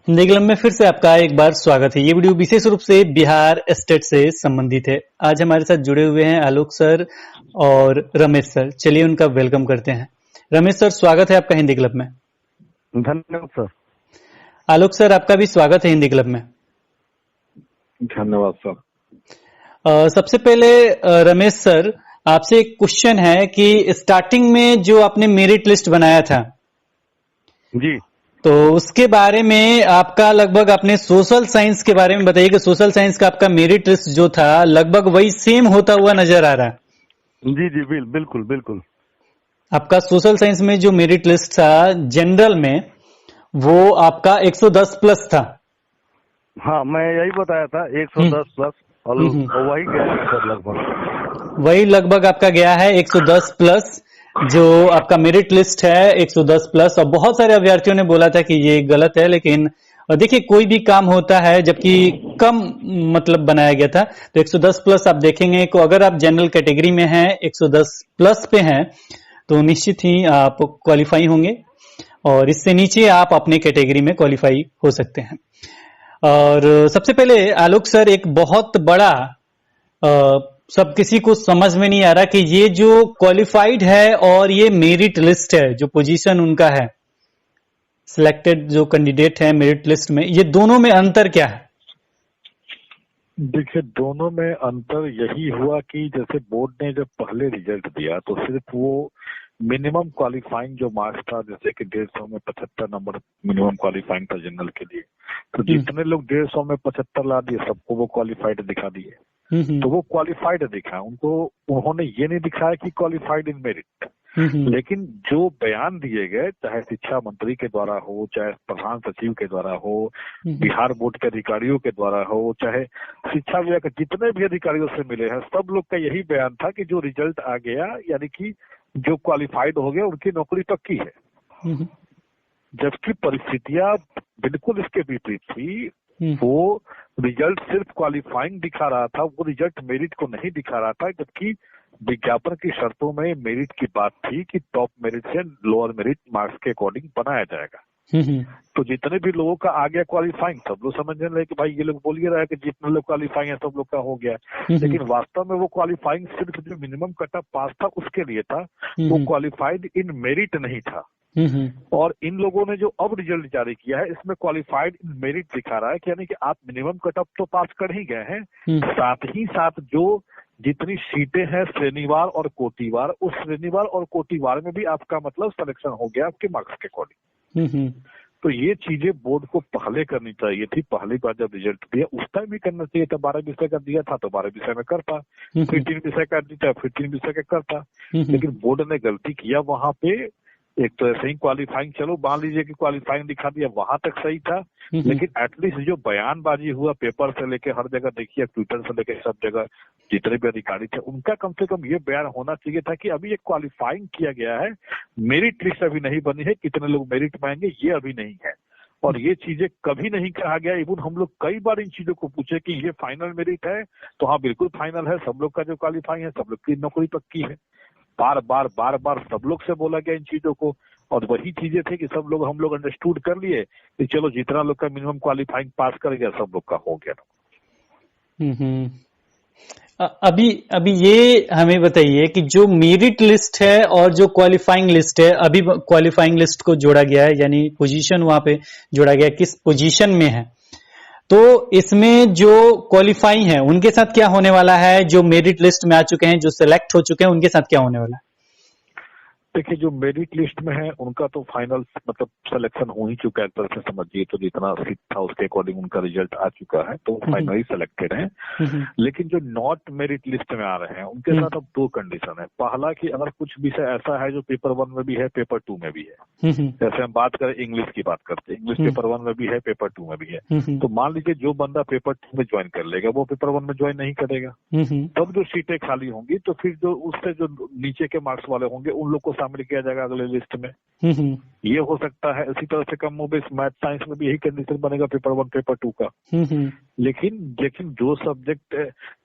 Hindi club में फिर से आपका एक बार स्वागत है। ये वीडियो विशेष रूप से बिहार स्टेट से संबंधित है। आज हमारे साथ जुड़े हुए हैं आलोक सर और रमेश सर। चलिए उनका वेलकम करते हैं। रमेश सर, स्वागत है आपका हिंदी क्लब में। धन्यवाद सर। आलोक सर, आपका भी स्वागत है हिंदी क्लब में। धन्यवाद सर। सबसे पहले रमेश सर, आपसे एक क्वेश्चन है कि स्टार्टिंग में जो आपने मेरिट लिस्ट बनाया था जी, तो उसके बारे में आपका लगभग आपने सोशल साइंस के बारे में बताइए कि सोशल साइंस का आपका मेरिट लिस्ट जो था लगभग वही सेम होता हुआ नजर आ रहा है। जी जी, बिल्कुल बिल्कुल। आपका सोशल साइंस में जो मेरिट लिस्ट था जनरल में वो आपका 110 प्लस था। हाँ, मैं यही बताया था 110 प्लस और वही गया है सर लगभग। वही लगभग आपका गया है 110 प्लस। जो आपका मेरिट लिस्ट है 110 प्लस। और बहुत सारे अभ्यर्थियों ने बोला था कि ये गलत है, लेकिन देखिए कोई भी काम होता है जबकि कम मतलब बनाया गया था। तो 110 प्लस आप देखेंगे कि अगर आप जनरल कैटेगरी में हैं 110 प्लस पे हैं तो निश्चित ही आप क्वालिफाई होंगे और इससे नीचे आप अपने कैटेगरी में क्वालिफाई हो सकते हैं। और सबसे पहले आलोक सर, एक बहुत बड़ा सब किसी को समझ में नहीं आ रहा कि ये जो क्वालिफाइड है और ये मेरिट लिस्ट है, जो पोजीशन उनका है, सिलेक्टेड जो कैंडिडेट है मेरिट लिस्ट में, ये दोनों में अंतर क्या है? देखिए, दोनों में अंतर यही हुआ कि जैसे बोर्ड ने जब पहले रिजल्ट दिया तो सिर्फ वो मिनिमम क्वालिफाइंग जो मार्क्स था, जैसे कि 150 में 75 नंबर मिनिमम क्वालिफाइंग था जनरल के लिए, तो जितने लोग 150 में 75 ला दिए सबको वो क्वालिफाइड दिखा दिए। तो वो क्वालिफाइड दिखा, उन्होंने ये नहीं दिखाया कि क्वालिफाइड इन मेरिट। लेकिन जो बयान दिए गए, चाहे शिक्षा मंत्री के द्वारा हो, चाहे प्रधान सचिव के द्वारा हो, बिहार बोर्ड के अधिकारियों के द्वारा हो, चाहे शिक्षा विभाग के जितने भी अधिकारियों से मिले हैं, सब लोग का यही बयान था कि जो रिजल्ट आ गया यानी कि जो क्वालिफाइड हो गया उनकी नौकरी पक्की है। जबकि परिस्थितियां बिल्कुल इसके विपरीत थी। वो रिजल्ट सिर्फ क्वालिफाइंग दिखा रहा था, वो रिजल्ट मेरिट को नहीं दिखा रहा था। जबकि विज्ञापन की शर्तों में मेरिट की बात थी कि टॉप मेरिट से लोअर मेरिट मार्क्स के अकॉर्डिंग बनाया जाएगा। तो जितने भी लोगों का आ गया क्वालिफाइंग, सब लोग समझने लगे कि भाई ये लोग बोल ही रहा है कि जितने लोग क्वालिफाइंग है सब लोग का हो गया। लेकिन वास्तव में वो क्वालिफाइंग सिर्फ जो मिनिमम कट ऑफ पास था उसके लिए था, वो क्वालिफाइड इन मेरिट नहीं था। और इन लोगों ने जो अब रिजल्ट जारी किया है इसमें क्वालिफाइड इन मेरिट दिखा रहा है कि यानी कि आप मिनिमम कट ऑफ तो पास कर ही गए हैं, साथ ही साथ जो जितनी सीटें हैं श्रेणीवार और कोटिवार, उस श्रेणीवार और कोटिवार में भी आपका मतलब सिलेक्शन हो गया आपके मार्क्स के अकॉर्डिंग। तो ये चीजें बोर्ड को पहले करनी चाहिए थी। पहली बार जब रिजल्ट दिया उस टाइम भी करना चाहिए था। 12 विषय का दिया था तो 12 विषय में करता, फिर 3 विषय का दिया फिर 3 विषय का करता। लेकिन बोर्ड ने गलती किया वहां पे। एक तो ऐसे ही क्वालिफाइंग, चलो मान लीजिए कि क्वालिफाइंग दिखा दिया, वहां तक सही था। लेकिन एटलीस्ट जो बयानबाजी हुआ पेपर से लेके हर जगह, देखिए ट्विटर से लेके सब जगह जितने भी अधिकारी थे उनका कम से कम ये बयान होना चाहिए था कि अभी ये क्वालिफाइंग किया गया है, मेरिट लिस्ट अभी नहीं बनी है, कितने लोग मेरिट में आएंगे ये अभी नहीं है। और ये चीजें कभी नहीं कहा गया। इवन हम लोग कई बार इन चीजों को पूछे कि ये फाइनल मेरिट है, तो हाँ बिल्कुल फाइनल है, सब लोग का जो क्वालिफाई है सब लोग की नौकरी पक्की है। बार बार सब लोग से बोला गया इन चीजों को, और वही चीजें थे कि सब लोग हम लोग अंडरस्टूड कर लिए कि चलो जितना लोग का मिनिमम क्वालिफाइंग पास कर गया सब लोग का हो गया। अभी ये हमें बताइए कि जो मेरिट लिस्ट है और जो क्वालिफाइंग लिस्ट है, अभी क्वालिफाइंग लिस्ट को जोड़ा गया है यानी पोजीशन वहां पे जोड़ा गया है, किस पोजीशन में है। तो इसमें जो क्वालिफाई है उनके साथ क्या होने वाला है, जो मेरिट लिस्ट में आ चुके हैं, जो सिलेक्ट हो चुके हैं, उनके साथ क्या होने वाला है? देखिए, जो मेरिट लिस्ट में है उनका तो फाइनल मतलब सिलेक्शन हो ही चुका है, एक तरह से समझिए। तो जितना सीट था उसके अकॉर्डिंग उनका रिजल्ट आ चुका है, तो फाइनली सिलेक्टेड है। लेकिन जो नॉट मेरिट लिस्ट में आ रहे हैं उनके साथ अब 2 कंडीशन है। पहला कि अगर कुछ विषय ऐसा है जो पेपर 1 में भी है, पेपर 2 में भी है। जैसे हम बात करें इंग्लिश की बात करते हैं, इंग्लिश पेपर 1 में भी है, पेपर 2 में भी है। तो मान लीजिए जो बंदा पेपर 2 में ज्वाइन कर लेगा वो पेपर 1 में ज्वाइन नहीं करेगा। तब जो सीटें खाली होंगी तो फिर जो उससे जो नीचे के मार्क्स वाले होंगे उन लोग को शामिल किया जाएगा अगले लिस्ट में। हम्म, ये हो सकता है। इसी तरह से कम बेस मैथ साइंस में भी यही कंडीशन बनेगा पेपर 1 पेपर 2 का। हम्म, लेकिन जो सब्जेक्ट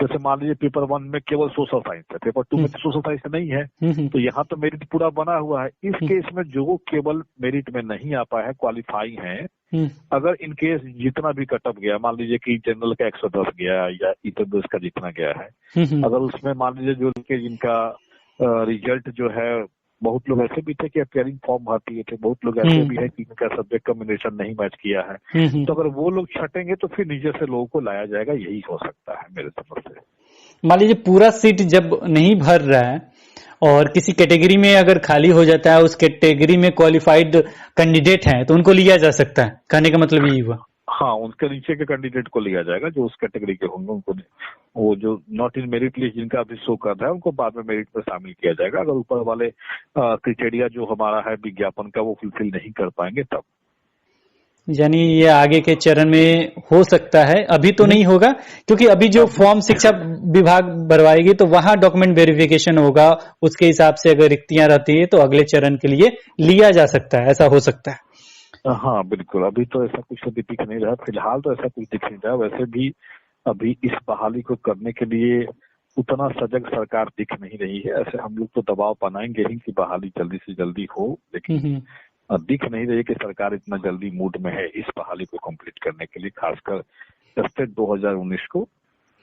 जैसे मान लीजिए पेपर 1 में केवल सोशल साइंस है, पेपर 2 में तो सोशल साइंस नहीं है, तो यहाँ तो मेरिट पूरा बना हुआ है। इस केस में जो केवल मेरिट में नहीं आ पाए है, क्वालिफाई है, अगर इन केस जितना भी कटअप गया, मान लीजिए कि जनरल का 110 गया या ईडब्ल्यूएस का जितना गया है, अगर उसमें मान लीजिए जो जिनका रिजल्ट जो है, बहुत लोग ऐसे भी थे कि अपियरिंग फॉर्म भरती है थे, बहुत लोग ऐसे भी है कि इनका सब्जेक्ट कॉम्बिनेशन नहीं मैच किया है, तो अगर वो लोग छटेंगे तो फिर नीचे से लोगों को लाया जाएगा। यही हो सकता है मेरे समझ से। मान लीजिए पूरा सीट जब नहीं भर रहा है और किसी कैटेगरी में अगर खाली हो जाता है, उस कैटेगरी में क्वालिफाइड कैंडिडेट हैं तो उनको लिया जा सकता है, कहने का मतलब यही हुआ। हाँ, उनके नीचे के कैंडिडेट को लिया जाएगा जो उस कैटेगरी के होंगे, उनको वो जो नॉट इन मेरिट लिस्ट जिनका अभी शो कर रहा है उनको बाद में मेरिट में शामिल किया जाएगा। अगर ऊपर वाले क्राइटेरिया जो हमारा है विज्ञापन का वो फुलफिल नहीं कर पाएंगे तब। यानी ये आगे के चरण में हो सकता है, अभी तो नहीं होगा क्योंकि अभी जो फॉर्म शिक्षा विभाग भरवाएगी तो वहां डॉक्यूमेंट वेरिफिकेशन होगा, उसके हिसाब से अगर रिक्तियां रहती है तो अगले चरण के लिए लिया जा सकता है, ऐसा हो सकता है। हाँ बिल्कुल, अभी तो ऐसा कुछ अभी दिख नहीं रहा, फिलहाल तो ऐसा कुछ दिख नहीं रहा। वैसे भी अभी इस बहाली को करने के लिए उतना सजग सरकार दिख नहीं रही है। ऐसे हम लोग तो दबाव बनाएंगे ही कि बहाली जल्दी से जल्दी हो, लेकिन दिख नहीं रही कि सरकार इतना जल्दी मूड में है इस बहाली को कंप्लीट करने के लिए, खासकर टेस्टेड 2019 को।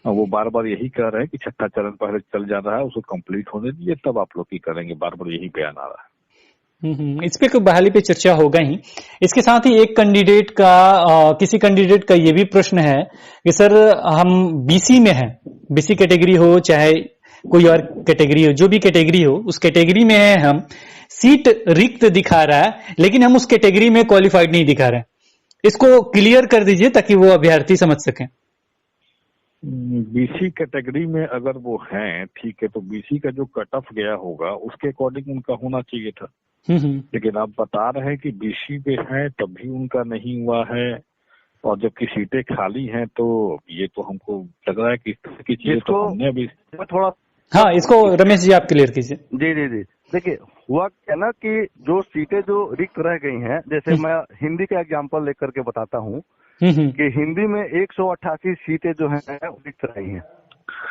वो बार बार यही कह रहे हैं कि छठा चरण पहले चल जा रहा है, उसको कंप्लीट होने दीजिए तब आप लोग की करेंगे, बार बार यही बयान आ रहा है। इस पे बहाली पे चर्चा होगा ही। इसके साथ ही एक कैंडिडेट का किसी कैंडिडेट का ये भी प्रश्न है कि सर हम बीसी में हैं, बीसी कैटेगरी हो चाहे कोई और कैटेगरी हो, जो भी कैटेगरी हो उस कैटेगरी में है, हम सीट रिक्त दिखा रहा है लेकिन हम उस कैटेगरी में क्वालिफाइड नहीं दिखा रहे हैं, इसको क्लियर कर दीजिए ताकि वो अभ्यर्थी समझ सकें। बीसी कैटेगरी में अगर वो हैं ठीक है, तो बीसी का जो कट ऑफ गया होगा उसके अकॉर्डिंग उनका होना चाहिए था। लेकिन आप बता रहे हैं कि बीसी पे हैं तब भी उनका नहीं हुआ है, और जबकि सीटें खाली हैं, तो ये तो हमको लग रहा है कि इसकी चीज तो हमने अभी थोड़ा। हाँ, इसको रमेश जी आप क्लियर कीजिए। जी जी जी, देखिए हुआ क्या ना कि जो सीटें जो रिक्त रह गई हैं, जैसे मैं हिंदी का एग्जांपल लेकर के बताता हूँ कि हिंदी में 188 सीटें जो हैं रिक्त रही हैं,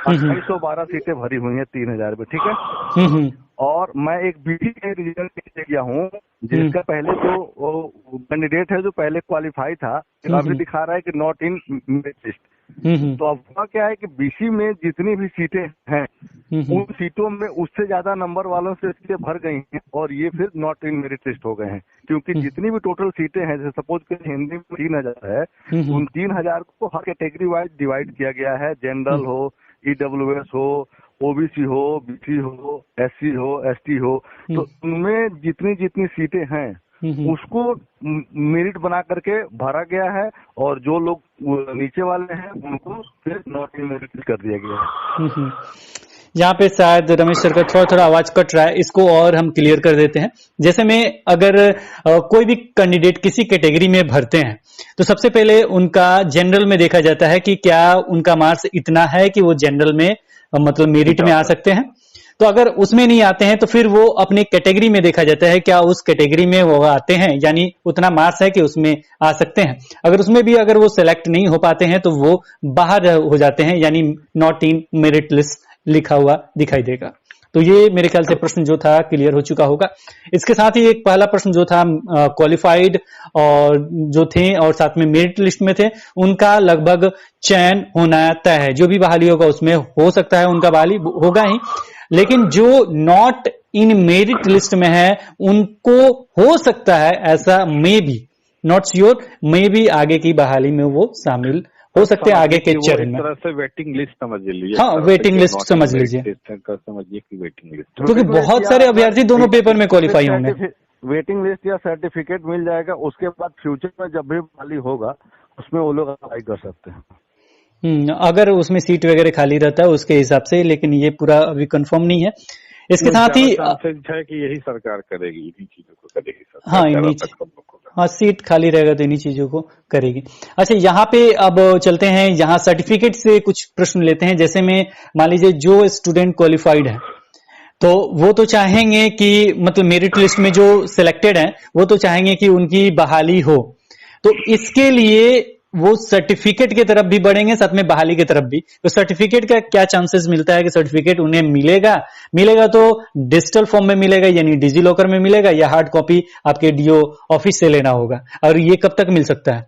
2812 सीटें भरी हुई हैं 3000 में, ठीक है। और मैं एक बीसी के रिजल्ट लेके गया हूँ जिसका पहले जो कैंडिडेट है जो पहले क्वालिफाई था, अभी दिखा रहा है कि नॉट इन मेरिट लिस्ट। तो अब हुआ क्या है कि बीसी में जितनी भी सीटें हैं उन सीटों में उससे ज्यादा नंबर वालों से सीटें भर गई हैं और ये फिर नॉट इन मेरिट लिस्ट हो गए हैं, क्योंकि जितनी भी टोटल सीटें हैं, जैसे सपोज कि हिंदी में 3000 है, उन 3000 को हर कैटेगरी वाइज डिवाइड किया गया है। जनरल हो, ईडब्ल्यूएस हो, ओबीसी हो, बीसी हो, एससी हो, एसटी हो, तो उनमें जितनी जितनी सीटें हैं उसको मेरिट बना करके भरा गया है, और जो लोग नीचे वाले हैं उनको फिर नॉट इन मेरिट कर दिया गया है। यहाँ पे शायद रमेश सर का थोड़ा थोड़ा आवाज कट रहा है, इसको और हम क्लियर कर देते हैं। जैसे में अगर कोई भी कैंडिडेट किसी कैटेगरी में भरते हैं तो सबसे पहले उनका जनरल में देखा जाता है कि क्या उनका मार्क्स इतना है कि वो जनरल में मतलब मेरिट में आ सकते हैं। तो अगर उसमें नहीं आते हैं तो फिर वो अपने कैटेगरी में देखा जाता है क्या उस कैटेगरी में वो आते हैं, यानी उतना मार्क्स है कि उसमें आ सकते हैं। अगर उसमें भी अगर वो सिलेक्ट नहीं हो पाते हैं तो वो बाहर हो जाते हैं, यानी नॉट इन मेरिट लिस्ट लिखा हुआ दिखाई देगा। तो ये मेरे ख्याल से प्रश्न जो था क्लियर हो चुका होगा। इसके साथ ही एक पहला प्रश्न जो था क्वालिफाइड और जो थे और साथ में मेरिट लिस्ट में थे उनका लगभग चयन होना तय है, जो भी बहाली होगा उसमें हो सकता है उनका बहाली होगा ही, लेकिन जो नॉट इन मेरिट लिस्ट में है उनको हो सकता है ऐसा may be, not sure, may be आगे की बहाली में वो शामिल हो सकते हैं आगे के चरण में। एक तरह से वेटिंग लिस्ट समझ लीजिए। हाँ, वेटिंग लिस्ट समझ लीजिए, समझिए कि वेटिंग लिस्ट, क्योंकि बहुत सारे अभ्यर्थी दोनों पेपर में क्वालिफाई होंगे। वेटिंग लिस्ट या सर्टिफिकेट मिल जाएगा, उसके बाद फ्यूचर में जब भी खाली होगा उसमें वो लोग अप्लाई कर सकते हैं। अगर उसमें सीट वगैरह खाली रहता है उसके हिसाब से, लेकिन ये पूरा अभी कंफर्म नहीं है। इसके साथ ही है कि यही सरकार करेगी, इन्हीं चीजों को करेगी। हाँ, सीट खाली रहेगा तो इन्हीं चीजों को करेगी। अच्छा, यहाँ पे अब चलते हैं, यहाँ सर्टिफिकेट से कुछ प्रश्न लेते हैं। जैसे में मान लीजिए जो स्टूडेंट क्वालिफाइड है तो वो तो चाहेंगे कि मतलब मेरिट लिस्ट में जो सिलेक्टेड हैं वो तो चाहेंगे कि उनकी बहाली हो, तो इसके लिए वो सर्टिफिकेट की तरफ भी बढ़ेंगे, साथ में बहाली की तरफ भी। तो सर्टिफिकेट का क्या चांसेस मिलता है कि सर्टिफिकेट उन्हें मिलेगा? मिलेगा तो डिजिटल फॉर्म में मिलेगा, यानी डिजी लॉकर में मिलेगा, या हार्ड कॉपी आपके डीओ ऑफिस से लेना होगा, और ये कब तक मिल सकता है?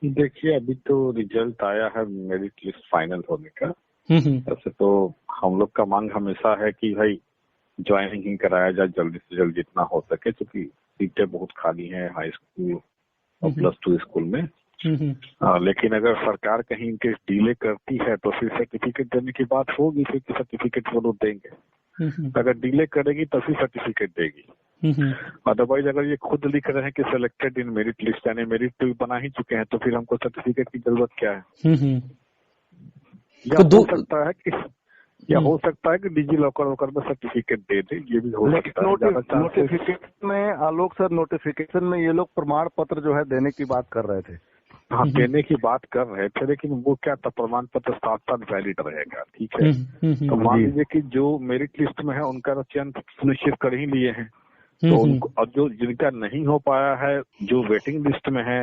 देखिए, अभी तो रिजल्ट आया है मेरिट लिस्ट फाइनल होने का। वैसे तो हम लोग का मांग हमेशा है कि भाई ज्वाइनिंग ही कराया जाए जल्दी से जल्दी जितना हो सके, क्योंकि सीटें बहुत खाली हैं हाई स्कूल और +2 स्कूल में। लेकिन अगर सरकार कहीं इनके डिले करती है तो फिर सर्टिफिकेट देने की बात होगी, फिर सर्टिफिकेट वो लोग देंगे। अगर डिले करेगी तो फिर सर्टिफिकेट देगी। अदरवाइज अगर ये खुद लिख रहे हैं कि सिलेक्टेड इन मेरिट लिस्ट, यानी मेरिट तो बना ही चुके हैं, तो फिर हमको सर्टिफिकेट की जरूरत क्या है? या हो सकता है कि हो सकता है कि डिजी लॉकर वॉकर में सर्टिफिकेट दे दे, ये भी हो सकता है। नोटिफिकेशन में आलोक सर, नोटिफिकेशन में ये लोग प्रमाण पत्र जो है देने की बात कर रहे थे। हाँ, देने की बात कर रहे थे, लेकिन वो क्या था, प्रमाण पत्र साथ साथ वैलिड रहेगा, ठीक है। तो मान लीजिए कि जो मेरिट लिस्ट में है उनका तो चयन सुनिश्चित कर ही लिए हैं, तो उनको, और जो जिनका नहीं हो पाया है, जो वेटिंग लिस्ट में है,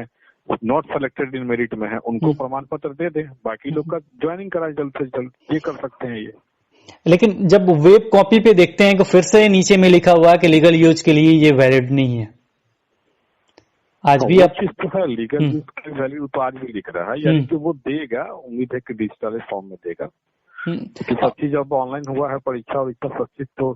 नॉट सेलेक्टेड इन मेरिट में है, उनको प्रमाण पत्र दे दे, बाकी लोग का ज्वाइनिंग कराए जल्द से जल्द, ये कर सकते हैं ये। लेकिन जब वेब कॉपी पे देखते हैं तो फिर से नीचे में लिखा हुआ कि लीगल यूज के लिए ये वैलिड नहीं है। आज भी आप चीज तो है, लीगल यूज का वैल्यू तो आज भी लिख रहा है, यानी कि वो देगा, उम्मीद है कि डिजिटल फॉर्म में देगा, क्योंकि सब चीज अब ऑनलाइन हुआ है, परीक्षा और इतना सब चीज तो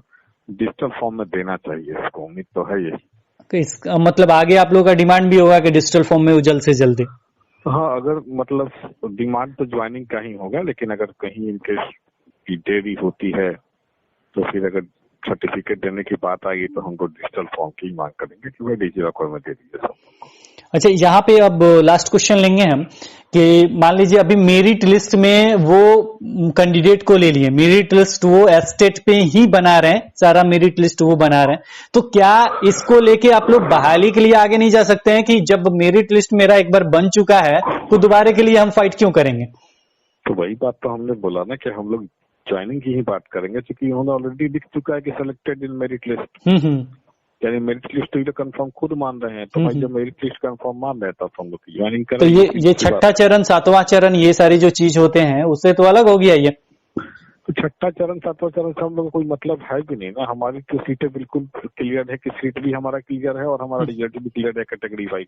डिजिटल फॉर्म में देना चाहिए, इसको उम्मीद तो है यही। इसका मतलब आगे आप लोगों का डिमांड भी होगा कि डिजिटल फॉर्म में वो जल्द से जल्द दे। हाँ, अगर मतलब डिमांड तो ज्वाइनिंग का ही होगा, लेकिन अगर कहीं इनके की देरी होती है तो फिर अगर सर्टिफिकेट देने की बात आएगी तो हमको डिजिटल फॉर्म की मांग करेंगे कि भाई डिजी लॉकर में दे दीजिए सब। अच्छा, यहाँ पे अब लास्ट क्वेश्चन लेंगे हम कि मान लीजिए अभी मेरिट लिस्ट में वो कैंडिडेट को ले लिए, मेरिट लिस्ट वो एस्टेट पे ही बना रहे हैं, सारा मेरिट लिस्ट वो बना रहे हैं, तो क्या इसको लेके आप लोग बहाली के लिए आगे नहीं जा सकते हैं कि जब मेरिट लिस्ट मेरा एक बार बन चुका है तो दोबारा के लिए हम फाइट क्यों करेंगे? तो वही बात तो हमने बोला ना कि हम लोग ज्वाइनिंग की ही बात करेंगे, क्योंकि उन्होंने ऑलरेडी दिख चुका है कि सिलेक्टेड इन मेरिट लिस्ट, यानी मेरिट लिस्ट तो कंफर्म खुद मान रहे हैं, तो भाई जब मेरिट लिस्ट कंफर्म मान रहे हैं तब हम लोग की ज्वाइनिंग करें। तो ये छठा चरण, सातवां चरण, ये सारी जो चीज होते हैं उससे तो अलग हो गया ये। तो छठा चरण सातवां चरण से हम लोग कोई मतलब है भी नहीं ना, हमारी तो सीटें बिल्कुल क्लियर है कि सीट भी हमारा क्लियर है और हमारा रिजल्ट भी क्लियर है कैटेगरी वाइज,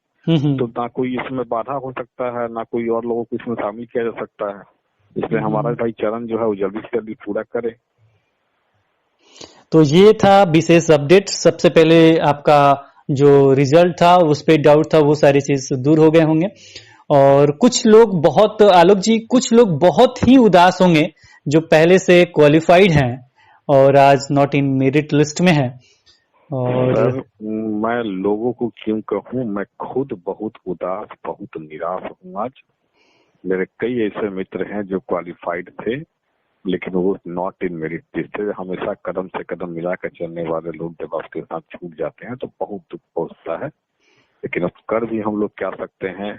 तो ना कोई इसमें बाधा हो सकता है, ना कोई और लोगों को इसमें शामिल किया जा सकता है, इसलिए हमारा भाई चरण जो है वो जल्दी से जल्दी पूरा करे। तो ये था विशेष अपडेट। सबसे पहले आपका जो रिजल्ट था उस पे डाउट था, वो सारी चीज दूर हो गए होंगे, और कुछ लोग बहुत, आलोक जी, कुछ लोग बहुत ही उदास होंगे जो पहले से क्वालिफाइड हैं और आज नॉट इन मेरिट लिस्ट में है। और सर, मैं लोगों को क्यों कहूँ, मैं खुद बहुत उदास, बहुत निराश हूँ। आज मेरे कई ऐसे मित्र हैं जो क्वालिफाइड थे लेकिन वो नॉट इन मेरिट लिस्ट थे। हमेशा कदम से कदम मिलाकर चलने वाले लोग जब आपके साथ छूट जाते हैं तो बहुत दुख पहुंचता है, लेकिन अब कर भी हम लोग क्या सकते हैं।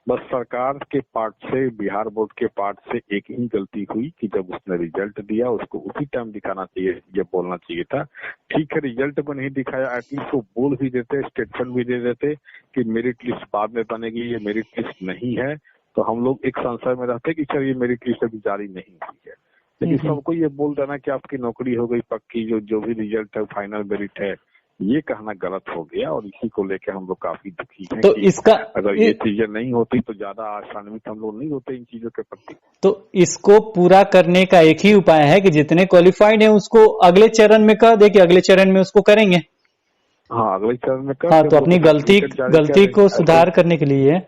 बस सरकार के पार्ट से, बिहार बोर्ड के पार्ट से एक ही गलती हुई कि जब उसने रिजल्ट दिया उसको उसी टाइम दिखाना चाहिए, ये बोलना चाहिए था। ठीक है, रिजल्ट में नहीं दिखाया, एटलीस्ट वो बोल भी देते, स्टेटमेंट भी दे देते कि मेरिट लिस्ट बाद में बनेगी, ये मेरिट लिस्ट नहीं है, तो हम लोग एक संशय में रहते कि चल ये मेरिट लिस्ट अभी जारी नहीं हुई है। लेकिन सबको ये बोल देना कि आपकी नौकरी हो गई पक्की, जो भी रिजल्ट है फाइनल मेरिट है, ये कहना गलत हो गया, और इसी को लेकर हम लोग काफी दुखी हैं। तो इसका अगर ये चीजें नहीं होती तो ज्यादा आशान्वित हम लोग नहीं होते इन चीजों के प्रति। तो इसको पूरा करने का एक ही उपाय है कि जितने क्वालिफाइड हैं उसको अगले चरण में कह दे कि अगले चरण में उसको करेंगे। हाँ, अगले चरण में कर। हाँ, तो अपनी गलती को सुधार करने के लिए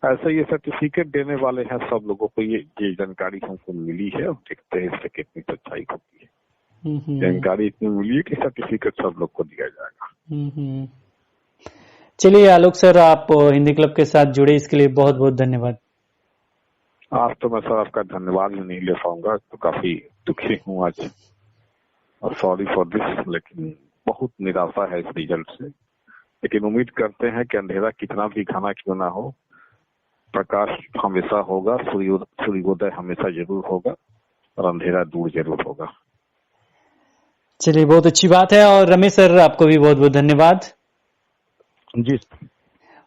ऐसे ये सर्टिफिकेट देने वाले हैं सब लोगों को, ये जानकारी हमको मिली है, और देखते हैं इससे कितनी सच्चाई होती है। जानकारी इतनी मिली है कि सर्टिफिकेट सब लोग को दिया जाएगा। चलिए आलोक सर, आप हिंदी क्लब के साथ जुड़े, इसके लिए बहुत बहुत धन्यवाद। आज तो मैं सर आपका धन्यवाद भी नहीं ले पाऊंगा, तो काफी दुखी हूँ आज, और सॉरी फॉर दिस, लेकिन बहुत निराशा है इस रिजल्ट से। लेकिन उम्मीद करते हैं कि अंधेरा कितना भी घना क्यों ना हो, प्रकाश हमेशा होगा, सूर्योदय हमेशा जरूर होगा, और अंधेरा दूर जरूर होगा। चलिए, बहुत अच्छी बात है। और रमेश सर, आपको भी बहुत बहुत धन्यवाद। जी।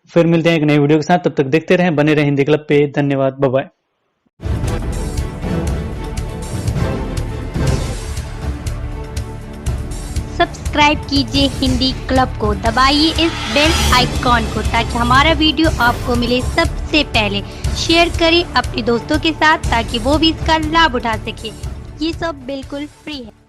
फिर मिलते हैं एक नई वीडियो के साथ, तब तक देखते रहें, बने रहें हिंदी क्लब पे। धन्यवाद, बाय बाय। सब्सक्राइब कीजिए हिंदी क्लब को, दबाइए इस बेल आइकॉन को ताकि हमारा वीडियो आपको मिले सबसे पहले। शेयर करें अपने दोस्तों के साथ ताकि वो भी इसका लाभ उठा सके। ये सब बिल्कुल फ्री है।